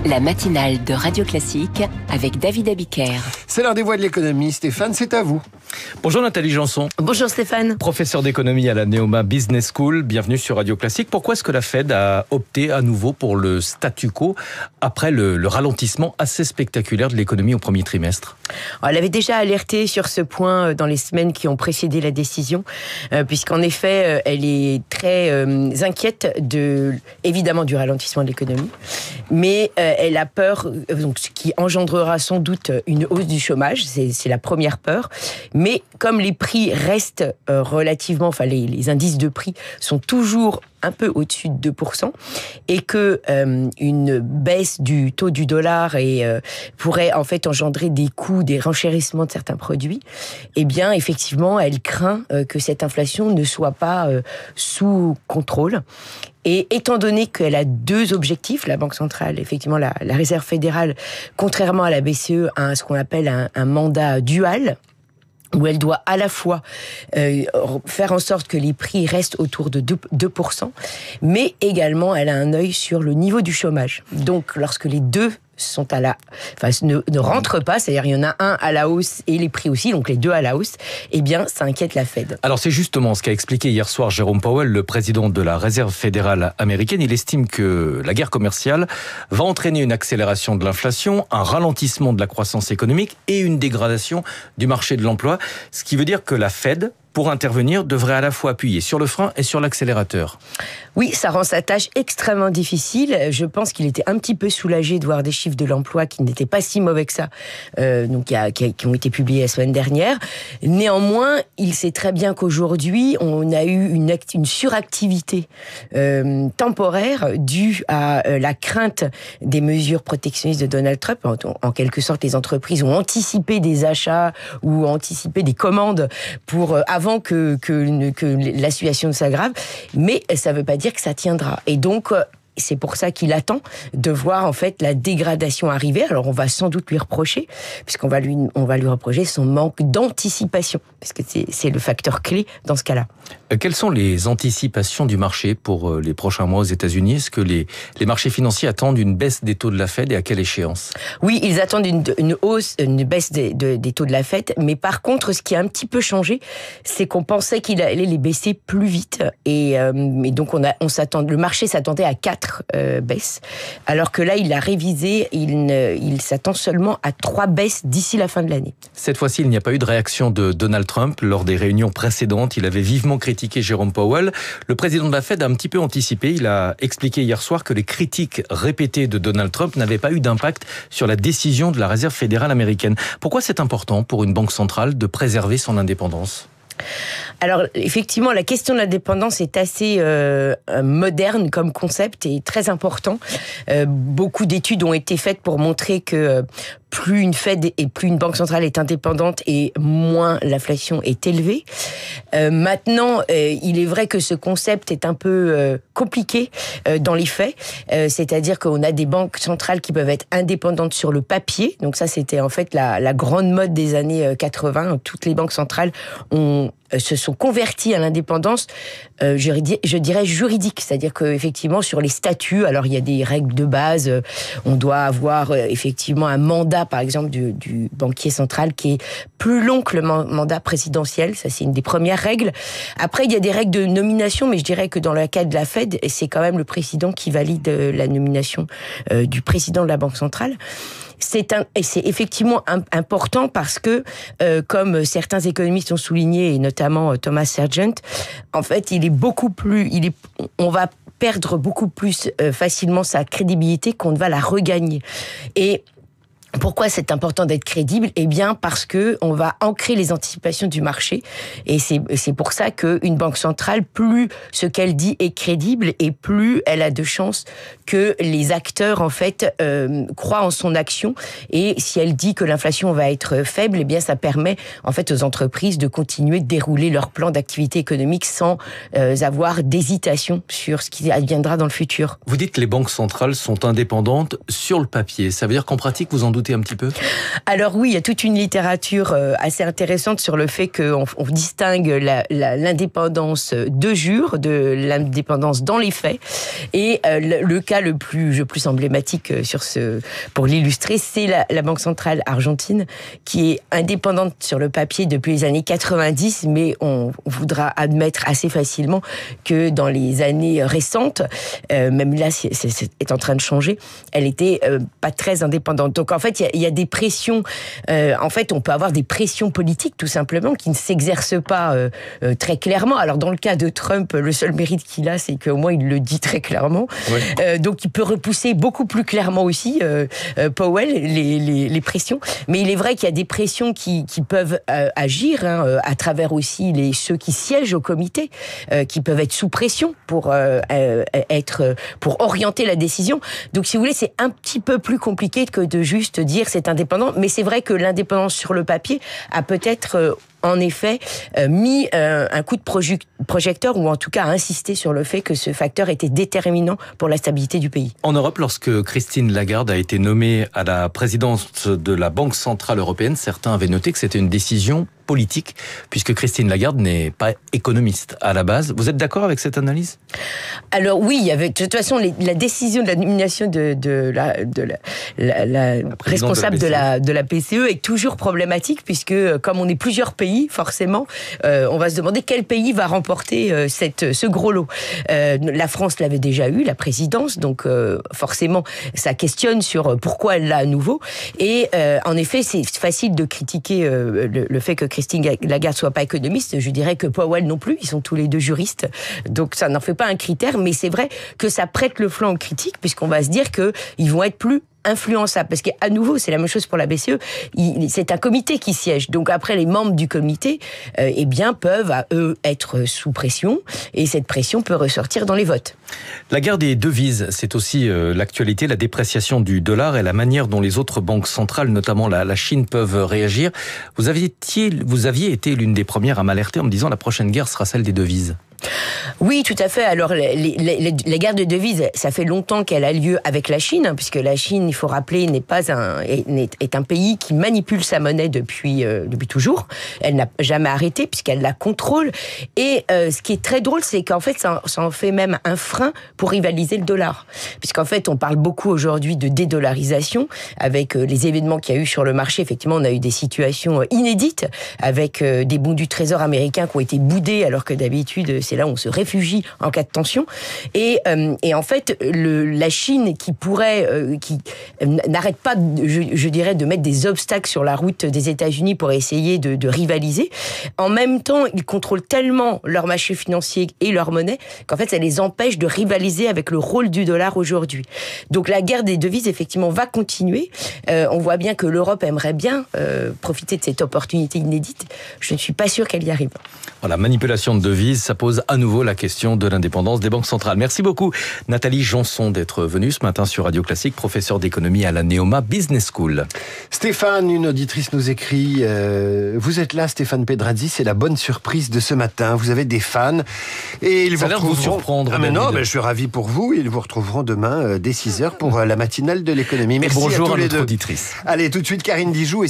La matinale de Radio Classique avec David Abiker. C'est l'heure des voix de l'économie. Stéphane, c'est à vous. Bonjour Nathalie Janson. Bonjour Stéphane. Professeur d'économie à la Neoma Business School. Bienvenue sur Radio Classique. Pourquoi est-ce que la Fed a opté à nouveau pour le statu quo après le ralentissement assez spectaculaire de l'économie au premier trimestre ? Elle avait déjà alerté sur ce point dans les semaines qui ont précédé la décision, puisqu'en effet, elle est très inquiète évidemment du ralentissement de l'économie, mais elle a peur, donc, ce qui engendrera sans doute une hausse du chômage, c'est la première peur. Mais comme les prix restent relativement, enfin les indices de prix sont toujours un peu au-dessus de 2%, et que une baisse du taux du dollar pourrait en fait engendrer des coûts, des renchérissements de certains produits, eh bien effectivement elle craint que cette inflation ne soit pas sous contrôle. Et étant donné qu'elle a deux objectifs, la Banque centrale, effectivement la Réserve fédérale, contrairement à la BCE, a ce qu'on appelle un mandat dual, où elle doit à la fois faire en sorte que les prix restent autour de 2%, mais également elle a un œil sur le niveau du chômage. Donc lorsque les deux sont ne rentrent pas, c'est-à-dire il y en a un à la hausse et les prix aussi, donc les deux à la hausse, eh bien ça inquiète la Fed. Alors c'est justement ce qu'a expliqué hier soir Jérôme Powell, le président de la Réserve fédérale américaine. Il estime que la guerre commerciale va entraîner une accélération de l'inflation, un ralentissement de la croissance économique et une dégradation du marché de l'emploi, ce qui veut dire que la Fed, pour intervenir, devrait à la fois appuyer sur le frein et sur l'accélérateur. Oui, ça rend sa tâche extrêmement difficile. Je pense qu'il était un petit peu soulagé de voir des chiffres de l'emploi qui n'étaient pas si mauvais que ça, qui ont été publiés la semaine dernière. Néanmoins, il sait très bien qu'aujourd'hui, on a eu une suractivité temporaire due à la crainte des mesures protectionnistes de Donald Trump. En quelque sorte, les entreprises ont anticipé des achats ou anticipé des commandes avant que la situation ne s'aggrave, mais ça ne veut pas dire que ça tiendra. Et donc, c'est pour ça qu'il attend de voir en fait la dégradation arriver. Alors on va sans doute lui reprocher, puisqu'on va lui reprocher son manque d'anticipation, parce que c'est le facteur clé dans ce cas-là. Quelles sont les anticipations du marché pour les prochains mois aux États-Unis ? Est-ce que les marchés financiers attendent une baisse des taux de la Fed et à quelle échéance ? Oui, ils attendent une baisse des taux de la Fed, mais par contre, ce qui a un petit peu changé, c'est qu'on pensait qu'il allait les baisser plus vite, et donc le marché s'attendait à 4 baisses, alors que là, il a révisé, il s'attend seulement à 3 baisses d'ici la fin de l'année. Cette fois-ci, il n'y a pas eu de réaction de Donald Trump. Lors des réunions précédentes, il avait vivement critiqué Jérôme Powell. Le président de la Fed a un petit peu anticipé. Il a expliqué hier soir que les critiques répétées de Donald Trump n'avaient pas eu d'impact sur la décision de la Réserve fédérale américaine. Pourquoi c'est important pour une banque centrale de préserver son indépendance ? Alors effectivement, la question de l'indépendance est assez moderne comme concept et très important. Beaucoup d'études ont été faites pour montrer que plus une Fed et plus une banque centrale est indépendante et moins l'inflation est élevée. Maintenant, il est vrai que ce concept est un peu compliqué dans les faits. C'est-à-dire qu'on a des banques centrales qui peuvent être indépendantes sur le papier. Donc ça, c'était en fait la grande mode des années 80. Toutes les banques centrales se sont converties à l'indépendance, je dirais juridique. C'est-à-dire qu'effectivement, sur les statuts, alors il y a des règles de base. On doit avoir effectivement un mandat, par exemple, du banquier central qui est plus long que le mandat présidentiel. Ça, c'est une des premières règles. Après, il y a des règles de nomination, mais je dirais que dans le cas de la Fed, c'est quand même le président qui valide la nomination du président de la Banque centrale. C'est effectivement important parce que, comme certains économistes ont souligné, et notamment Thomas Sargent, en fait, on va perdre beaucoup plus facilement sa crédibilité qu'on ne va la regagner. Et pourquoi c'est important d'être crédible ? Eh bien, parce que on va ancrer les anticipations du marché, et c'est pour ça qu'une banque centrale, plus ce qu'elle dit est crédible, et plus elle a de chances que les acteurs en fait croient en son action. Et si elle dit que l'inflation va être faible, eh bien, ça permet en fait aux entreprises de continuer de dérouler leur plan d'activité économique sans avoir d'hésitation sur ce qui adviendra dans le futur. Vous dites que les banques centrales sont indépendantes sur le papier. Ça veut dire qu'en pratique, vous en doutez doutez un petit peu ? Alors oui, il y a toute une littérature assez intéressante sur le fait qu'on distingue l'indépendance de jure de l'indépendance dans les faits. Et le cas le plus emblématique pour l'illustrer, c'est la Banque centrale argentine, qui est indépendante sur le papier depuis les années 90, mais on voudra admettre assez facilement que dans les années récentes, même là, c'est en train de changer, elle était pas très indépendante. Donc en fait, il y a des pressions. En fait, on peut avoir des pressions politiques, tout simplement, qui ne s'exercent pas très clairement. Alors dans le cas de Trump, le seul mérite qu'il a, c'est qu'au moins il le dit très clairement. Oui. Donc il peut repousser beaucoup plus clairement aussi, Powell, les pressions. Mais il est vrai qu'il y a des pressions qui peuvent agir à travers aussi ceux qui siègent au comité, qui peuvent être sous pression pour orienter la décision. Donc si vous voulez, c'est un petit peu plus compliqué que de juste dire c'est indépendant. Mais c'est vrai que l'indépendance sur le papier a peut-être en effet mis un coup de projecteur, ou en tout cas insisté sur le fait que ce facteur était déterminant pour la stabilité du pays. En Europe, lorsque Christine Lagarde a été nommée à la présidence de la Banque centrale européenne, certains avaient noté que c'était une décision politique, puisque Christine Lagarde n'est pas économiste à la base. Vous êtes d'accord avec cette analyse ? Alors oui, il y avait de toute façon la décision de la nomination de la responsable de la BCE est toujours problématique, puisque comme on est plusieurs pays, forcément, on va se demander quel pays va remporter ce gros lot. La France l'avait déjà eu, la présidence, donc forcément, ça questionne sur pourquoi elle l'a à nouveau. Et en effet, c'est facile de critiquer le fait que Christine Lagarde soit pas économiste. Je dirais que Powell non plus, ils sont tous les deux juristes, donc ça n'en fait pas un critère, mais c'est vrai que ça prête le flanc aux critiques, puisqu'on va se dire qu'ils vont être plus influençable, parce qu'à nouveau, c'est la même chose pour la BCE, c'est un comité qui siège. Donc après, les membres du comité peuvent, à eux, être sous pression, et cette pression peut ressortir dans les votes. La guerre des devises, c'est aussi l'actualité, la dépréciation du dollar et la manière dont les autres banques centrales, notamment la Chine, peuvent réagir. Vous aviez été l'une des premières à m'alerter en me disant la prochaine guerre sera celle des devises. Oui, tout à fait. Alors, la guerre de devises, ça fait longtemps qu'elle a lieu avec la Chine, puisque la Chine, il faut rappeler, est un pays qui manipule sa monnaie depuis toujours. Elle n'a jamais arrêté, puisqu'elle la contrôle. Et ce qui est très drôle, c'est qu'en fait, ça en fait même un frein pour rivaliser le dollar. Puisqu'en fait, on parle beaucoup aujourd'hui de dédollarisation, avec les événements qu'il y a eu sur le marché. Effectivement, on a eu des situations inédites, avec des bons du Trésor américains qui ont été boudés, alors que d'habitude, c'est là où on se réfugie en cas de tension. Et en fait, la Chine qui n'arrête pas, je dirais, de mettre des obstacles sur la route des États-Unis pour essayer de rivaliser. En même temps, ils contrôlent tellement leur marché financier et leur monnaie qu'en fait, ça les empêche de rivaliser avec le rôle du dollar aujourd'hui. Donc la guerre des devises, effectivement, va continuer. On voit bien que l'Europe aimerait bien profiter de cette opportunité inédite. Je ne suis pas sûre qu'elle y arrive. Voilà, manipulation de devises, ça pose à nouveau la question de l'indépendance des banques centrales. Merci beaucoup Nathalie Janson d'être venue ce matin sur Radio Classique, professeure d'économie à la Neoma Business School. Stéphane, une auditrice nous écrit vous êtes là Stéphane Pedrazzi, c'est la bonne surprise de ce matin. Vous avez des fans et ils ça vous retrouveront... vous surprendre. Ah mais non, je suis ravi pour vous. Ils vous retrouveront demain dès 6h pour la matinale de l'économie. Merci bonjour à tous les notre deux. Auditrice. Allez, tout de suite Karine Dijoux.